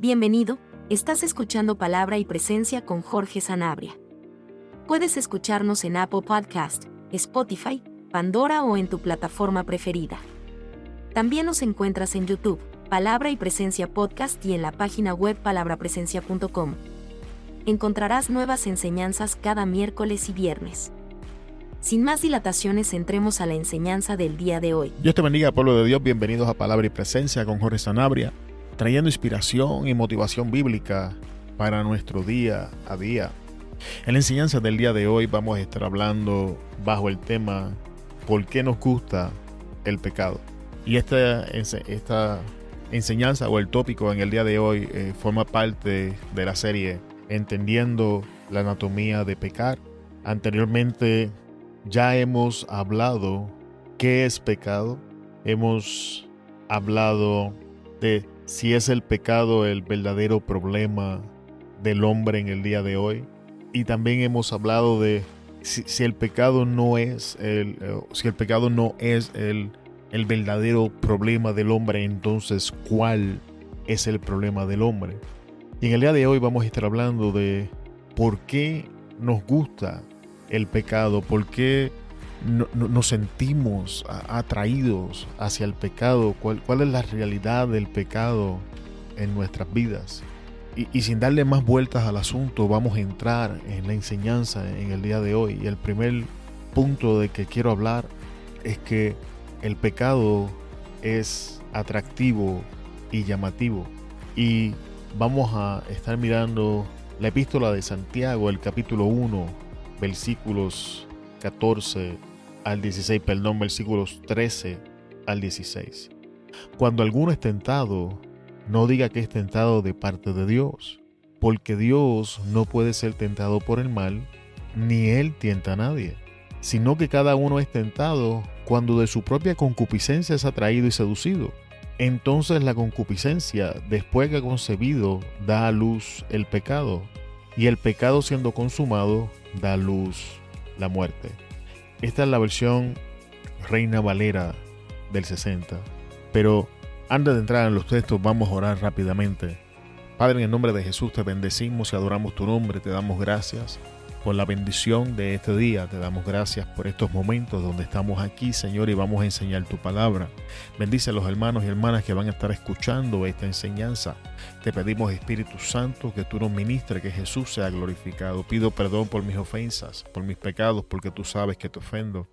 Bienvenido, estás escuchando Palabra y Presencia con Jorge Sanabria. Puedes escucharnos en Apple Podcast, Spotify, Pandora o en tu plataforma preferida. También nos encuentras en YouTube, Palabra y Presencia Podcast y en la página web palabrapresencia.com. Encontrarás nuevas enseñanzas cada miércoles y viernes. Sin más dilataciones, entremos a la enseñanza del día de hoy. Dios te bendiga, pueblo de Dios. Bienvenidos a Palabra y Presencia con Jorge Sanabria, trayendo inspiración y motivación bíblica para nuestro día a día. En la enseñanza del día de hoy vamos a estar hablando bajo el tema ¿por qué nos gusta el pecado? Y esta enseñanza o el tópico en el día de hoy forma parte de la serie Entendiendo la anatomía de pecar. Anteriormente ya hemos hablado qué es pecado. Hemos hablado de si es el pecado el verdadero problema del hombre en el día de hoy. Y también hemos hablado de si el pecado no es el verdadero problema del hombre, entonces ¿cuál es el problema del hombre? Y en el día de hoy vamos a estar hablando de por qué nos gusta el pecado, por qué nos sentimos atraídos hacia el pecado, cuál es la realidad del pecado en nuestras vidas. Y sin darle más vueltas al asunto, vamos a entrar en la enseñanza en el día de hoy. Y el primer punto de que quiero hablar es que el pecado es atractivo y llamativo. Y vamos a estar mirando la epístola de Santiago, el capítulo 1, versículos 14 al 16, versículos 13 al 16. Cuando alguno es tentado, no diga que es tentado de parte de Dios, porque Dios no puede ser tentado por el mal, ni Él tienta a nadie, sino que cada uno es tentado cuando de su propia concupiscencia es atraído y seducido. Entonces la concupiscencia, después que ha concebido, da a luz el pecado, y el pecado siendo consumado, da a luz la muerte. Esta es la versión Reina Valera del 60. Pero antes de entrar en los textos, vamos a orar rápidamente. Padre, en el nombre de Jesús te bendecimos y adoramos tu nombre. Te damos gracias por la bendición de este día. Te damos gracias por estos momentos donde estamos aquí, Señor, y vamos a enseñar tu palabra. Bendice a los hermanos y hermanas que van a estar escuchando esta enseñanza. Te pedimos, Espíritu Santo, que tú nos ministres, que Jesús sea glorificado. Pido perdón por mis ofensas, por mis pecados, porque tú sabes que te ofendo.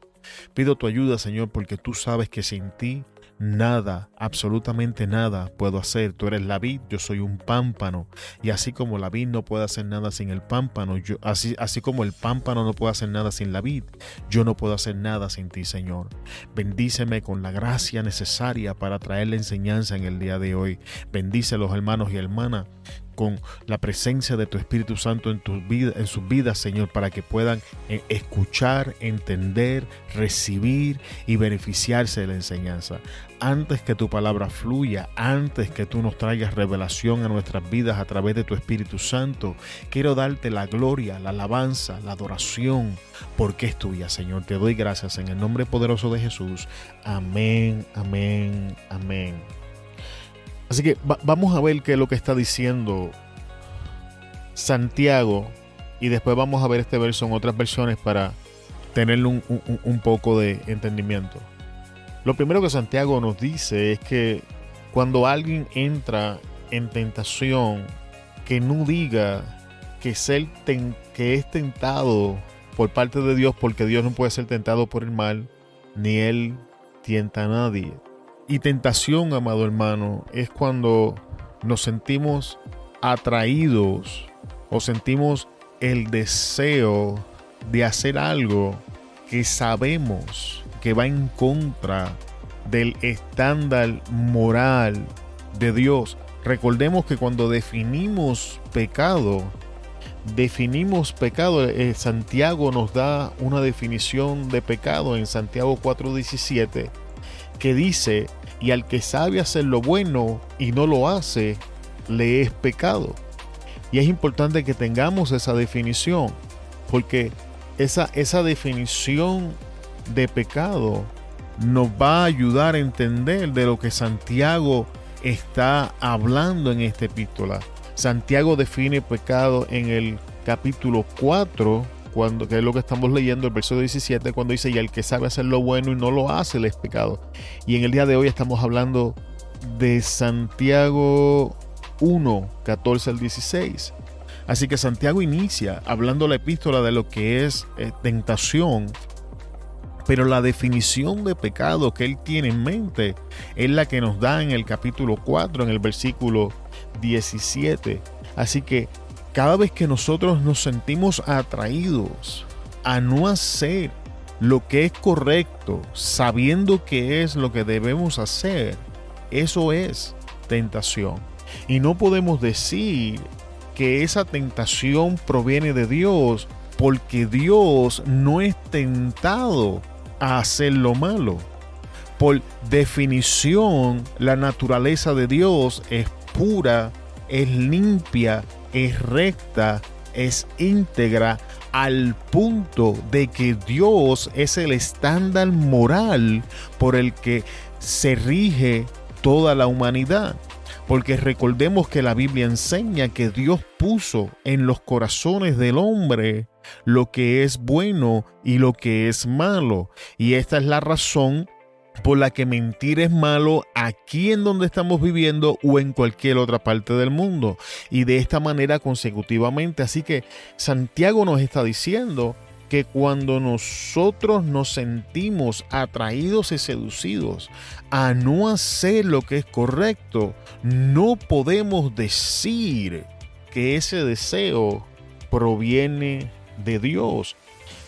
Pido tu ayuda, Señor, porque tú sabes que sin ti nada, absolutamente nada puedo hacer. Tú eres la vid, yo soy un pámpano. Y así como la vid no puede hacer nada sin el pámpano, así como el pámpano no puede hacer nada sin la vid, yo no puedo hacer nada sin ti, Señor. Bendíceme con la gracia necesaria para traer la enseñanza en el día de hoy. Bendice a los hermanos y hermanas con la presencia de tu Espíritu Santo en sus vidas, Señor, para que puedan escuchar, entender, recibir y beneficiarse de la enseñanza. Antes que tu palabra fluya, antes que tú nos traigas revelación a nuestras vidas a través de tu Espíritu Santo, quiero darte la gloria, la alabanza, la adoración, porque es tuya, Señor. Te doy gracias en el nombre poderoso de Jesús. Amén, amén, amén. Así que vamos a ver qué es lo que está diciendo Santiago y después vamos a ver este verso en otras versiones para tener un poco de entendimiento. Lo primero que Santiago nos dice es que cuando alguien entra en tentación, que no diga que es tentado por parte de Dios, porque Dios no puede ser tentado por el mal, ni Él tienta a nadie. Y tentación, amado hermano, es cuando nos sentimos atraídos o sentimos el deseo de hacer algo que sabemos que va en contra del estándar moral de Dios. Recordemos que cuando definimos pecado, Santiago nos da una definición de pecado en Santiago 4:17, que dice: y al que sabe hacer lo bueno y no lo hace, le es pecado. Y es importante que tengamos esa definición, porque esa definición de pecado nos va a ayudar a entender de lo que Santiago está hablando en esta epístola. Santiago define pecado en el capítulo 4, que es lo que estamos leyendo, el verso 17, cuando dice: y el que sabe hacer lo bueno y no lo hace, le es pecado. Y en el día de hoy estamos hablando de Santiago 1, 14 al 16. Así que Santiago inicia hablando la epístola de lo que es tentación, pero la definición de pecado que él tiene en mente es la que nos da en el capítulo 4, en el versículo 17. Así que cada vez que nosotros nos sentimos atraídos a no hacer lo que es correcto, sabiendo que es lo que debemos hacer, eso es tentación. Y no podemos decir que esa tentación proviene de Dios, porque Dios no es tentado a hacer lo malo. Por definición, la naturaleza de Dios es pura, es limpia, es recta, es íntegra, al punto de que Dios es el estándar moral por el que se rige toda la humanidad. Porque recordemos que la Biblia enseña que Dios puso en los corazones del hombre lo que es bueno y lo que es malo. Y esta es la razón por la que mentir es malo aquí en donde estamos viviendo o en cualquier otra parte del mundo. Y de esta manera consecutivamente. Así que Santiago nos está diciendo que cuando nosotros nos sentimos atraídos y seducidos a no hacer lo que es correcto, no podemos decir que ese deseo proviene de Dios.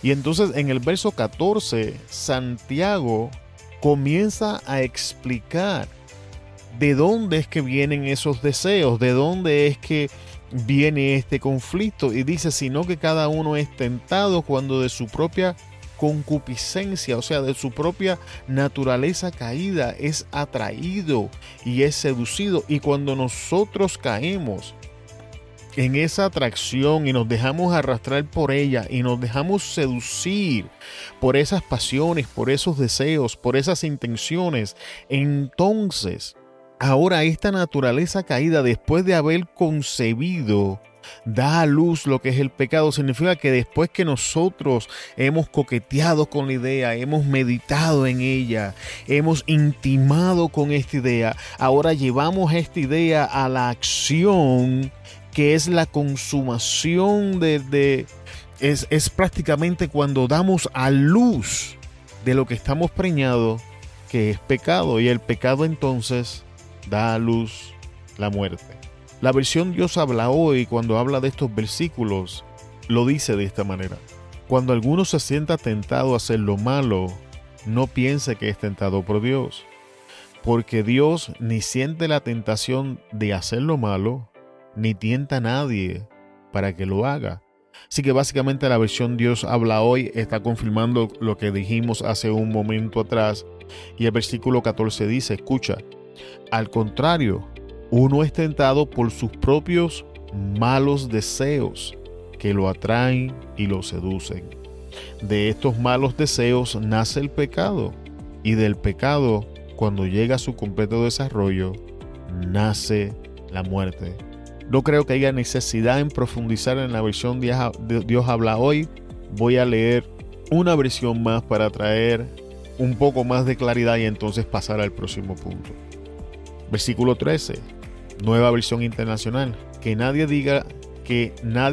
Y entonces en el verso 14, Santiago comienza a explicar de dónde es que vienen esos deseos, de dónde es que viene este conflicto, y dice: sino que cada uno es tentado cuando de su propia concupiscencia, o sea, de su propia naturaleza caída, es atraído y es seducido. Y cuando nosotros caemos en esa atracción y nos dejamos arrastrar por ella y nos dejamos seducir por esas pasiones, por esos deseos, por esas intenciones, entonces ahora esta naturaleza caída, después de haber concebido, da a luz lo que es el pecado. Significa que después que nosotros hemos coqueteado con la idea, hemos meditado en ella, hemos intimado con esta idea, ahora llevamos esta idea a la acción, que es la consumación es prácticamente cuando damos a luz de lo que estamos preñados, que es pecado. Y el pecado entonces da a luz la muerte. La versión Dios habla hoy, cuando habla de estos versículos, lo dice de esta manera: cuando alguno se sienta tentado a hacer lo malo, no piense que es tentado por Dios, porque Dios ni siente la tentación de hacer lo malo, ni tienta a nadie para que lo haga. Así que básicamente la versión Dios habla hoy está confirmando lo que dijimos hace un momento atrás. Y el versículo 14 dice: escucha, al contrario, uno es tentado por sus propios malos deseos que lo atraen y lo seducen. De estos malos deseos nace el pecado, y del pecado, cuando llega a su completo desarrollo, nace la muerte. No creo que haya necesidad en profundizar en la versión Dios habla hoy. Voy a leer una versión más para traer un poco más de claridad y entonces pasar al próximo punto. Versículo 13, nueva versión internacional: que nadie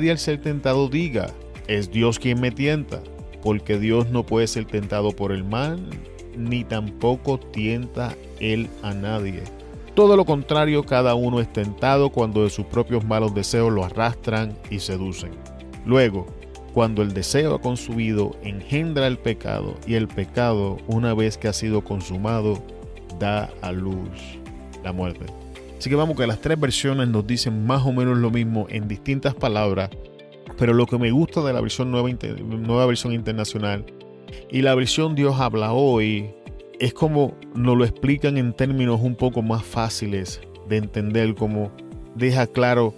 al ser tentado diga: es Dios quien me tienta, porque Dios no puede ser tentado por el mal, ni tampoco tienta él a nadie. Todo lo contrario, cada uno es tentado cuando de sus propios malos deseos lo arrastran y seducen. Luego, cuando el deseo ha consumido, engendra el pecado, y el pecado, una vez que ha sido consumado, da a luz la muerte. Así que vamos, que las tres versiones nos dicen más o menos lo mismo en distintas palabras, pero lo que me gusta de la versión nueva versión internacional y la versión Dios habla hoy es como nos lo explican en términos un poco más fáciles de entender, como deja claro: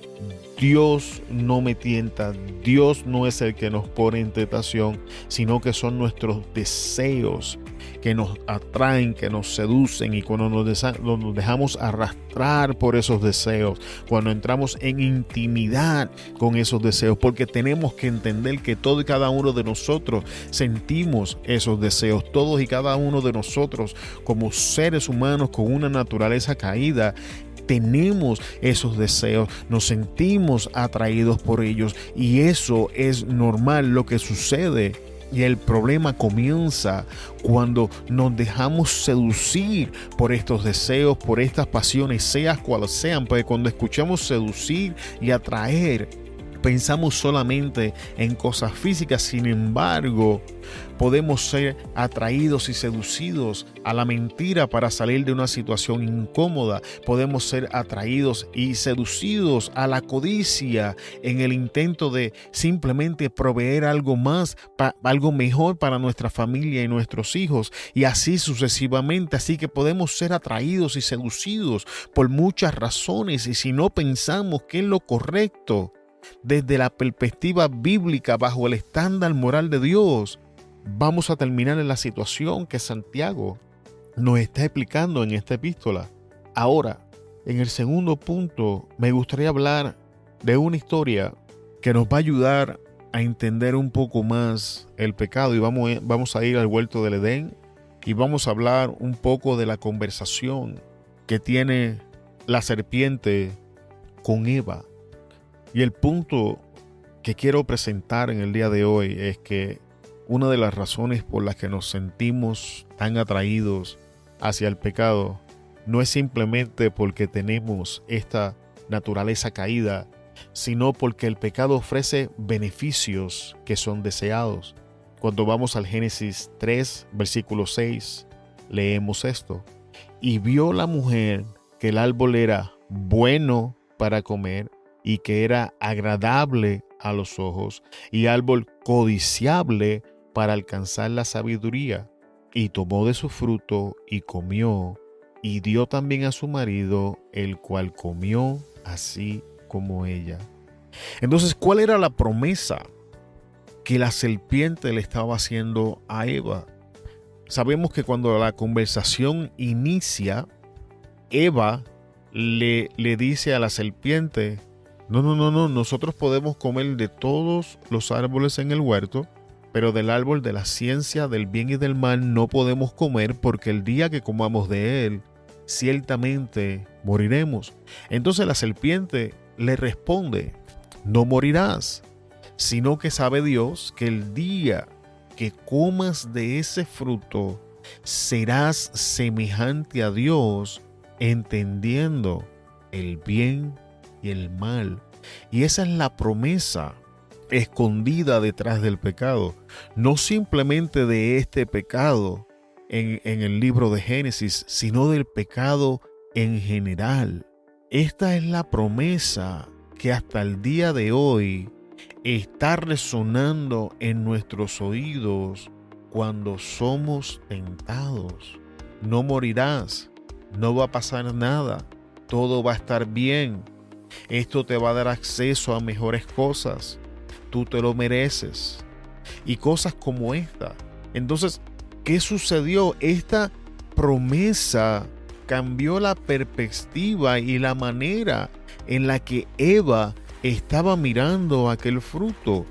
Dios no me tienta, Dios no es el que nos pone en tentación, sino que son nuestros deseos que nos atraen, que nos seducen, y cuando nos dejamos arrastrar por esos deseos, cuando entramos en intimidad con esos deseos, porque tenemos que entender que todo y cada uno de nosotros sentimos esos deseos, todos y cada uno de nosotros como seres humanos con una naturaleza caída, tenemos esos deseos, nos sentimos atraídos por ellos, y eso es normal. Lo que sucede y el problema comienza cuando nos dejamos seducir por estos deseos, por estas pasiones, sean cuales sean, porque cuando escuchamos seducir y atraer, pensamos solamente en cosas físicas. Sin embargo, podemos ser atraídos y seducidos a la mentira para salir de una situación incómoda. Podemos ser atraídos y seducidos a la codicia en el intento de simplemente proveer algo más, algo mejor para nuestra familia y nuestros hijos, y así sucesivamente. Así que podemos ser atraídos y seducidos por muchas razones, y si no pensamos que es lo correcto desde la perspectiva bíblica, bajo el estándar moral de Dios, vamos a terminar en la situación que Santiago nos está explicando en esta epístola. Ahora, en el segundo punto, me gustaría hablar de una historia que nos va a ayudar a entender un poco más el pecado, y vamos a ir al huerto del Edén, y vamos a hablar un poco de la conversación que tiene la serpiente con Eva. Y el punto que quiero presentar en el día de hoy es que una de las razones por las que nos sentimos tan atraídos hacia el pecado no es simplemente porque tenemos esta naturaleza caída, sino porque el pecado ofrece beneficios que son deseados. Cuando vamos al Génesis 3, versículo 6, leemos esto: y vio la mujer que el árbol era bueno para comer, y que era agradable a los ojos, y árbol codiciable para alcanzar la sabiduría, y tomó de su fruto y comió, y dio también a su marido, el cual comió así como ella. Entonces, ¿cuál era la promesa que la serpiente le estaba haciendo a Eva? Sabemos que cuando la conversación inicia, Eva le dice a la serpiente: no, nosotros podemos comer de todos los árboles en el huerto, pero del árbol de la ciencia del bien y del mal no podemos comer, porque el día que comamos de él, ciertamente moriremos. Entonces la serpiente le responde: no morirás, sino que sabe Dios que el día que comas de ese fruto, serás semejante a Dios, entendiendo el bien y el mal. Y esa es la promesa escondida detrás del pecado, no simplemente de este pecado en el libro de Génesis, sino del pecado en general. Esta es la promesa que hasta el día de hoy está resonando en nuestros oídos cuando somos tentados. No morirás, no va a pasar nada, todo va a estar bien. Esto te va a dar acceso a mejores cosas. Tú te lo mereces. Y cosas como esta. Entonces, ¿qué sucedió? Esta promesa cambió la perspectiva y la manera en la que Eva estaba mirando aquel fruto.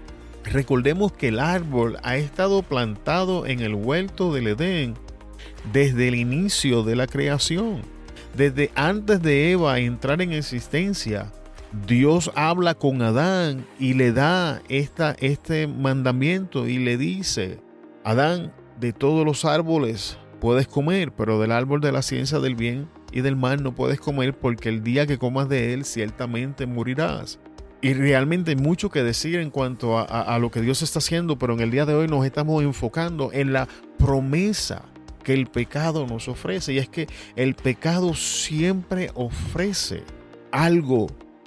Recordemos que el árbol ha estado plantado en el huerto del Edén desde el inicio de la creación. Desde antes de Eva entrar en existencia, Dios habla con Adán y le da este mandamiento y le dice: Adán, de todos los árboles puedes comer, pero del árbol de la ciencia del bien y del mal no puedes comer, porque el día que comas de él ciertamente morirás. Y realmente hay mucho que decir en cuanto a lo que Dios está haciendo, pero en el día de hoy nos estamos enfocando en la promesa que el pecado nos ofrece, y es que el pecado siempre ofrece algo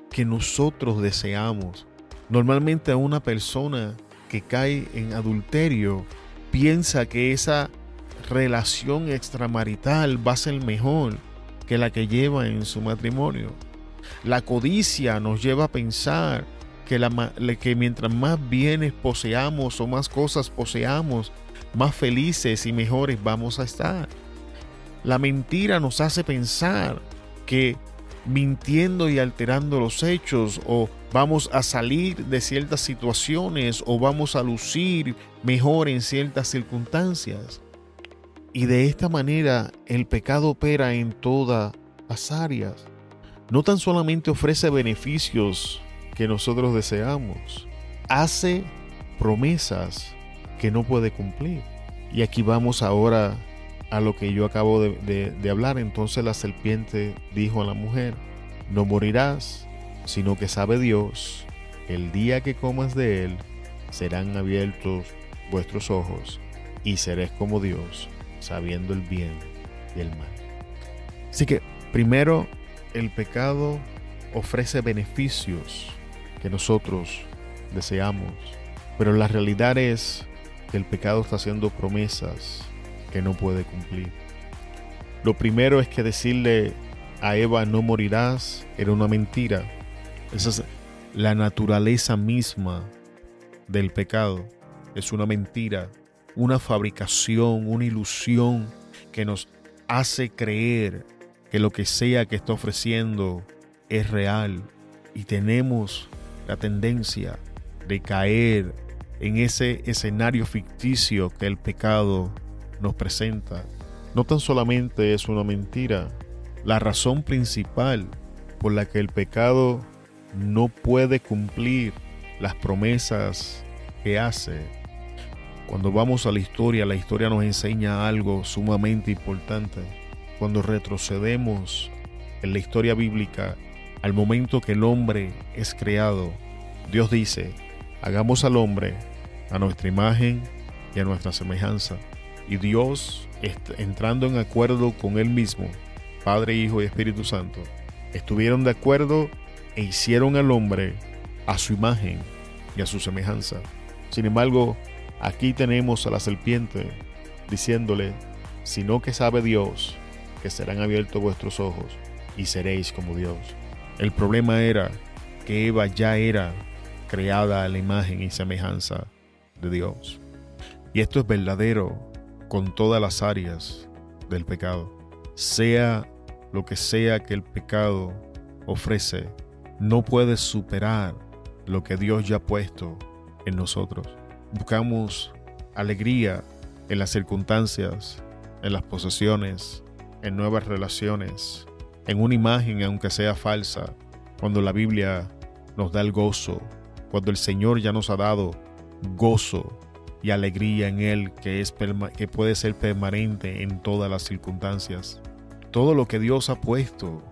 que nosotros deseamos. Normalmente a una persona que cae en adulterio piensa que esa relación extramarital va a ser mejor que la que lleva en su matrimonio. La codicia nos lleva a pensar que mientras más bienes poseamos o más cosas poseamos, más felices y mejores vamos a estar. La mentira nos hace pensar que mintiendo y alterando los hechos o vamos a salir de ciertas situaciones o vamos a lucir mejor en ciertas circunstancias. Y de esta manera el pecado opera en todas las áreas. No tan solamente ofrece beneficios que nosotros deseamos, hace promesas que no puede cumplir. Y aquí vamos ahora a lo que yo acabo de hablar. Entonces la serpiente dijo a la mujer: no morirás, sino que sabe Dios, el día que comas de él, serán abiertos vuestros ojos y seréis como Dios, sabiendo el bien y el mal. Así que primero, el pecado ofrece beneficios que nosotros deseamos, pero la realidad es que el pecado está haciendo promesas que no puede cumplir. Lo primero es que decirle a Eva no morirás era una mentira. Esa es la naturaleza misma del pecado. Es una mentira, una fabricación, una ilusión que nos hace creer que lo que sea que está ofreciendo es real, y tenemos la tendencia de caer en ese escenario ficticio que el pecado nos presenta. No tan solamente es una mentira, la razón principal por la que el pecado no puede cumplir las promesas que hace. Cuando vamos a la historia nos enseña algo sumamente importante. Cuando retrocedemos en la historia bíblica, al momento que el hombre es creado, Dios dice: hagamos al hombre a nuestra imagen y a nuestra semejanza. Y Dios, entrando en acuerdo con Él mismo, Padre, Hijo y Espíritu Santo, estuvieron de acuerdo e hicieron al hombre a su imagen y a su semejanza. Sin embargo, aquí tenemos a la serpiente diciéndole: sino que sabe Dios que serán abiertos vuestros ojos y seréis como Dios. El problema era que Eva ya era creada a la imagen y semejanza de Dios. Y esto es verdadero con todas las áreas del pecado. Sea lo que sea que el pecado ofrece, no puede superar lo que Dios ya ha puesto en nosotros. Buscamos alegría en las circunstancias, en las posesiones, en nuevas relaciones, en una imagen aunque sea falsa, cuando la Biblia nos da el gozo, cuando el Señor ya nos ha dado gozo y alegría en Él que puede ser permanente en todas las circunstancias. Todo lo que Dios ha puesto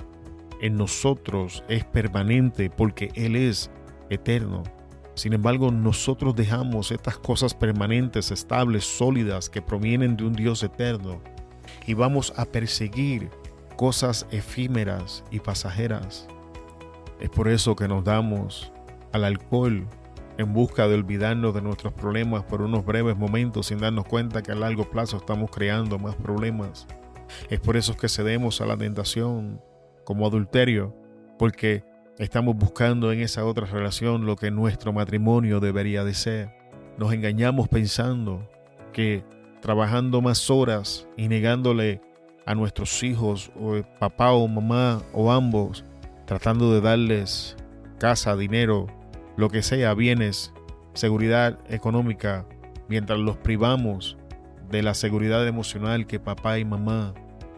en nosotros es permanente porque Él es eterno. Sin embargo, nosotros dejamos estas cosas permanentes, estables, sólidas, que provienen de un Dios eterno, y vamos a perseguir cosas efímeras y pasajeras. Es por eso que nos damos al alcohol en busca de olvidarnos de nuestros problemas por unos breves momentos, sin darnos cuenta que a largo plazo estamos creando más problemas. Es por eso que cedemos a la tentación como adulterio, porque estamos buscando en esa otra relación lo que nuestro matrimonio debería de ser. Nos engañamos pensando que trabajando más horas y negándole a nuestros hijos, o papá o mamá o ambos, tratando de darles casa, dinero, lo que sea, bienes, seguridad económica, mientras los privamos de la seguridad emocional que papá y mamá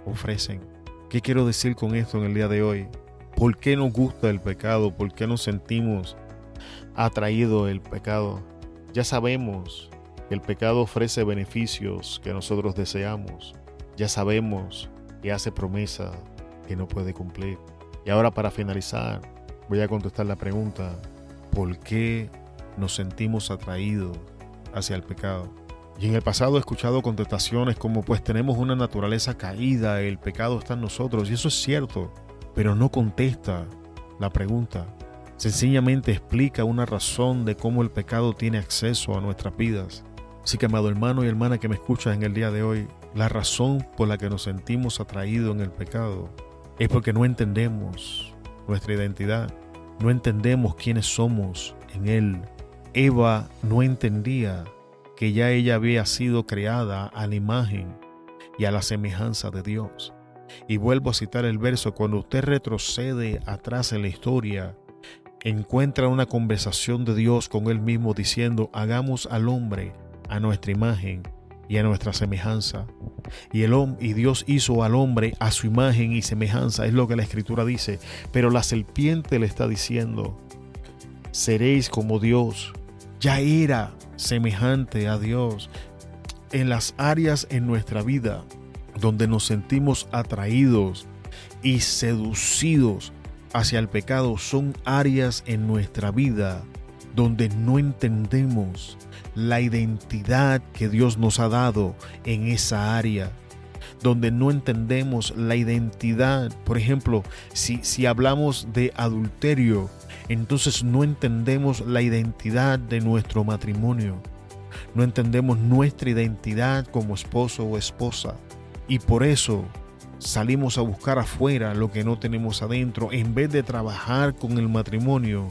ofrecen. ¿Qué quiero decir con esto en el día de hoy? ¿Por qué nos gusta el pecado? ¿Por qué nos sentimos atraídos al pecado? Ya sabemos que el pecado ofrece beneficios que nosotros deseamos. Ya sabemos que hace promesa que no puede cumplir. Y ahora, para finalizar, voy a contestar la pregunta: ¿por qué nos sentimos atraídos hacia el pecado? Y en el pasado he escuchado contestaciones como: pues tenemos una naturaleza caída, el pecado está en nosotros. Y eso es cierto, pero no contesta la pregunta. Sencillamente explica una razón de cómo el pecado tiene acceso a nuestras vidas. Así que, amado hermano y hermana que me escuchas en el día de hoy, la razón por la que nos sentimos atraídos en el pecado es porque no entendemos nuestra identidad, no entendemos quiénes somos en Él. Eva no entendía que ya ella había sido creada a la imagen y a la semejanza de Dios. Y vuelvo a citar el verso: cuando usted retrocede atrás en la historia, encuentra una conversación de Dios con Él mismo diciendo: hagamos al hombre a nuestra imagen y a nuestra semejanza. Y Dios hizo al hombre a su imagen y semejanza, es lo que la Escritura dice. Pero la serpiente le está diciendo: seréis como Dios. Ya era semejante a Dios. En las áreas en nuestra vida donde nos sentimos atraídos y seducidos hacia el pecado, son áreas en nuestra vida donde no entendemos la identidad que Dios nos ha dado en esa área, donde no entendemos la identidad. Por ejemplo, si hablamos de adulterio, entonces no entendemos la identidad de nuestro matrimonio, no entendemos nuestra identidad como esposo o esposa, y por eso salimos a buscar afuera lo que no tenemos adentro, en vez de trabajar con el matrimonio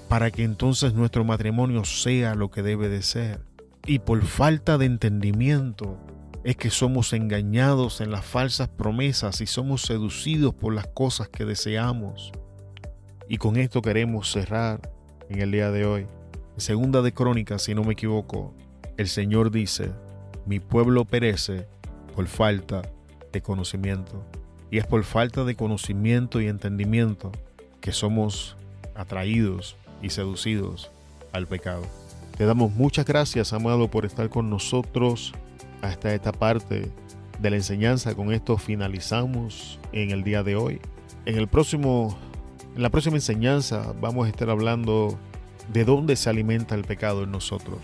para que entonces nuestro matrimonio sea lo que debe de ser. Y por falta de entendimiento es que somos engañados en las falsas promesas y somos seducidos por las cosas que deseamos. Y con esto queremos cerrar en el día de hoy. En Segunda de Crónicas, si no me equivoco, el Señor dice: mi pueblo perece por falta de conocimiento. Y es por falta de conocimiento y entendimiento que somos atraídos y seducidos al pecado. Te damos muchas gracias, amado, por estar con nosotros hasta esta parte de la enseñanza. Con esto finalizamos en el día de hoy. En la próxima enseñanza vamos a estar hablando de dónde se alimenta el pecado en nosotros.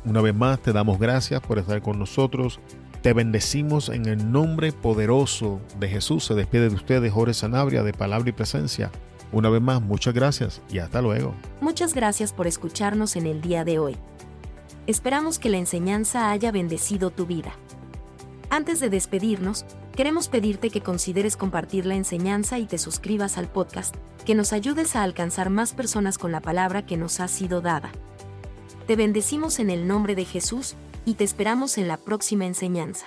Una vez más, te damos gracias por estar con nosotros. Te bendecimos en el nombre poderoso de Jesús. Se despide de ustedes Jorge Sanabria, de Palabra y Presencia. Una vez más, muchas gracias y hasta luego. Muchas gracias por escucharnos en el día de hoy. Esperamos que la enseñanza haya bendecido tu vida. Antes de despedirnos, queremos pedirte que consideres compartir la enseñanza y te suscribas al podcast, que nos ayudes a alcanzar más personas con la palabra que nos ha sido dada. Te bendecimos en el nombre de Jesús y te esperamos en la próxima enseñanza.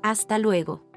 Hasta luego.